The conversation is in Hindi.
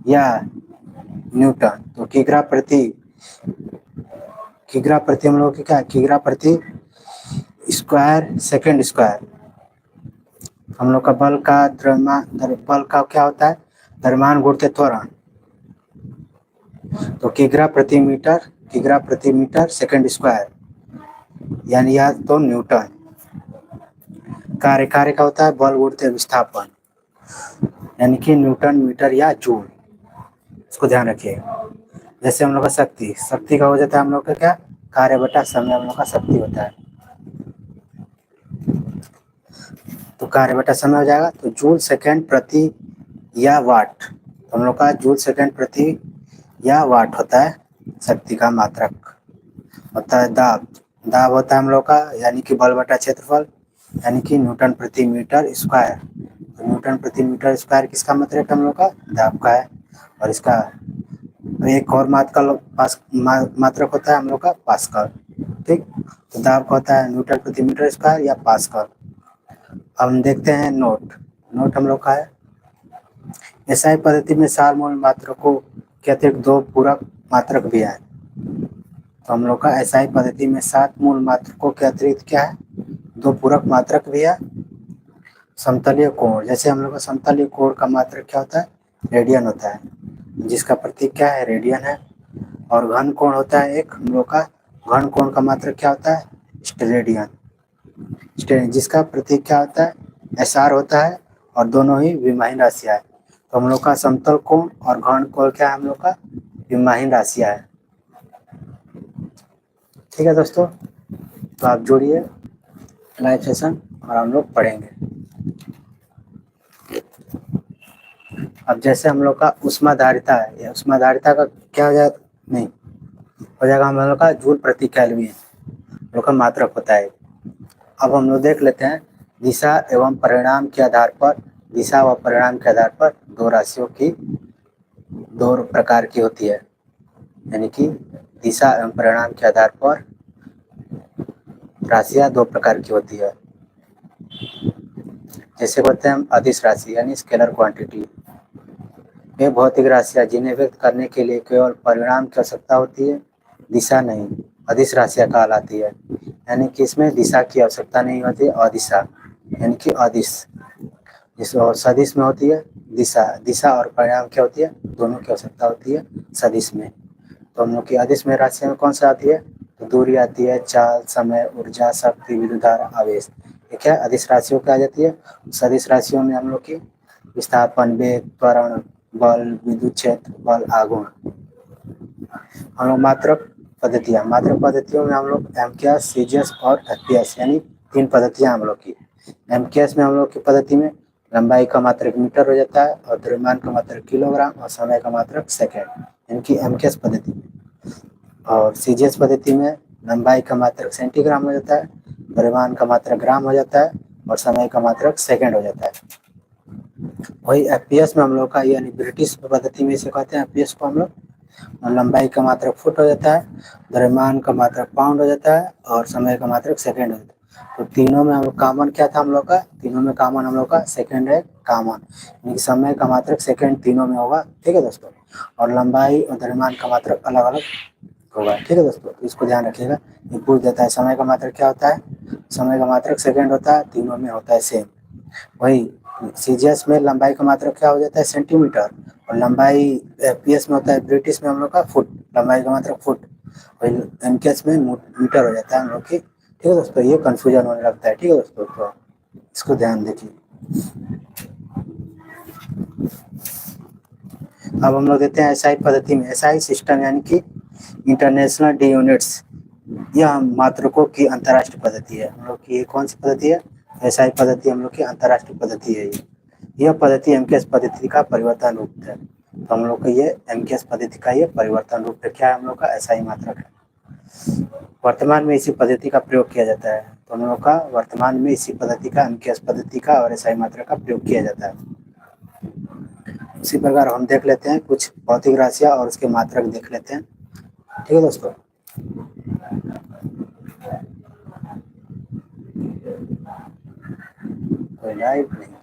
या न्यूटन। तो किग्रा प्रति हम लोग की क्या, किग्रा प्रति स्क्वायर सेकंड स्क्वायर। हम लोग का बल का बल का क्या होता है, द्रव्यमान गुणित त्वरण। तो किग्रा प्रति मीटर सेकंड स्क्वायर, यानी यह तो न्यूटन। कार्य का होता है बल गुणित विस्थापन, यानी कि न्यूटन मीटर या जूल। इसको ध्यान रखिए। जैसे हम लोग का शक्ति का हो जाता है हम लोग का क्या, कार्य बटा समय हम लोग का शक्ति होता है। तो कार्य बटा समय हो जाएगा, तो जूल सेकंड प्रति या वाट। तो हम लोग का जूल सेकंड प्रति या वाट होता है शक्ति का मात्रक। होता है दाब होता है हम लोग का, यानी कि बल बटा क्षेत्रफल, यानी कि न्यूटन प्रति मीटर स्क्वायर। तो न्यूटन प्रति मीटर स्क्वायर किसका मात्रक हम लोग का, दाब का है। और इसका एक और मात्रक होता है हम लोग का पास्कल। ठीक, तो दाब का होता है न्यूटन प्रति मीटर स्क्वायर या पास्कल। हम देखते हैं नोट हम लोग का है, एसआई पद्धति में सार मूल मात्रकों के अतिरिक्त 2 पूरक मात्रक भी है। तो हम लोग का एसआई पद्धति में 7 मूल मात्रकों के अतिरिक्त क्या है, 2 पूरक मात्रक भी है। समतलीय कोण, जैसे हम लोग का समतलीय कोण का मात्रक क्या होता है, रेडियन होता है, जिसका प्रतीक क्या है, रेडियन है। और घन कोण होता है एक हम लोग का, घन कोण का मात्रक क्या होता है, स्टेरेडियन, जिसका प्रतीक क्या होता है, एसआर होता है। और दोनों ही विमाहीन राशियां है। तो हम लोग का समतल कोण और घन कोण क्या है, हम लोग का विमाहीन राशियां है। ठीक है दोस्तों, तो आप जोड़िए लाइव सेशन और हम लोग पढ़ेंगे। अब जैसे हम लोग का ऊष्माधारिता है, या ऊष्माधारिता का क्या हो जाएगा, नहीं हो जाएगा हम लोग का जूल प्रति केल्विन हम लोग का मात्रक होता है। अब हम लोग देख लेते हैं दिशा एवं परिणाम के आधार पर, दिशा व परिणाम के आधार पर 2 राशियों की 2 प्रकार की होती है, यानी कि दिशा एवं परिणाम के आधार पर राशियां 2 प्रकार की होती है। जैसे बोलते हैं हम अदिश राशि यानी स्केलर क्वांटिटी। वे भौतिक राशियां जिन्हें व्यक्त करने के लिए केवल परिणाम की आवश्यकता होती है, दिशा नहीं, अदिश राशियां कहलाती है। यानी कि इसमें दिशा की आवश्यकता नहीं होती, अदिशा यानी कि अदिश। और सदिश में होती है दिशा और परिणाम क्या होती है, दोनों की आवश्यकता होती है सदिश में। तो हम लोग की अदिश में राशियों में कौन सा आती है, तो दूरी आती है, चाल, समय, ऊर्जा, शक्ति, विद्युत धारा, आवेश। ये क्या अदिश राशियों की आ जाती है। सदिश राशियों में हम लोग की विस्थापन, वेग, त्वरण, बल, विद्युत क्षेत्र, बल, आघूर्ण। हम लोग मात्रक पद्धतियों में हम लोग एमकेएस, सीजीएस और एफपीएस यानी 3 पद्धतियां हम लोग की। एमकेएस में हम लोग की पद्धति में लंबाई का मात्रक मीटर हो जाता है, और द्रव्यमान का मात्रक किलोग्राम, और समय का मात्रक सेकंड, यानी कि एमकेएस पद्धति में। और सीजीएस पद्धति में लंबाई का मात्रक सेंटीग्राम हो जाता है, द्रव्यमान का मात्रक ग्राम हो जाता है, और समय का मात्रक सेकंड हो जाता है। वही एफपीएस में हम लोग का, यानी ब्रिटिश पद्धति में इसे कहते हैं एफपीएस को हम लोग, लंबाई का मात्रक फुट हो जाता है, द्रव्यमान का मात्रक पाउंड हो जाता है, और समय का मात्रक सेकंड हो जाता है। तो तीनों में हम लोग कॉमन क्या था हम लोग का, तीनों में कॉमन हम लोग का सेकंड है कॉमन, यानी समय का मात्रक सेकंड तीनों में होगा। ठीक है दोस्तों, और लंबाई और द्रव्यमान का मात्रक अलग अलग होगा। ठीक है दोस्तों, तो इसको ध्यान रखिएगा। ये पूछ देता है समय का मात्रक क्या होता है, समय का मात्रक सेकंड होता है, तीनों में होता है सेम। वही सीजीएस में लंबाई का मात्रक क्या हो जाता है, सेंटीमीटर, और लंबाई एफपीएस में होता है, ब्रिटिश में हम लोग का फुट, लंबाई का मात्रक फुट। वही एमकेएस में मीटर हो जाता है हम लोग की। ठीक है दोस्तों, ये कंफ्यूजन होने लगता है। ठीक है दोस्तों, तो इसको ध्यान देखिए। अब हम लोग देते हैं एसआई पद्धति में, एसआई सिस्टम यानी कि इंटरनेशनल डी यूनिट्स, यह मात्रकों की अंतर्राष्ट्रीय पद्धति है। हम लोग की ये कौन सी पद्धति है, एसआई पद्धति हम लोग की अंतर्राष्ट्रीय पद्धति है। यह पद्धति एमकेएस पद्धति का परिवर्तन रूप है। तो हम लोग का ये एमकेएस पद्धति का ये परिवर्तन रूप है। क्या है हम लोग का, एसआई मात्रक है। वर्तमान में इसी पद्धति का प्रयोग किया जाता है। तो हम लोग का वर्तमान में इसी पद्धति का, एमकेएस पद्धति का और एसआई मात्रक का प्रयोग किया जाता है। इसी प्रकार हम देख लेते हैं कुछ भौतिक राशियां और उसके मात्रक देख लेते हैं। ठीक है दोस्तों, कोई लाइव नहीं।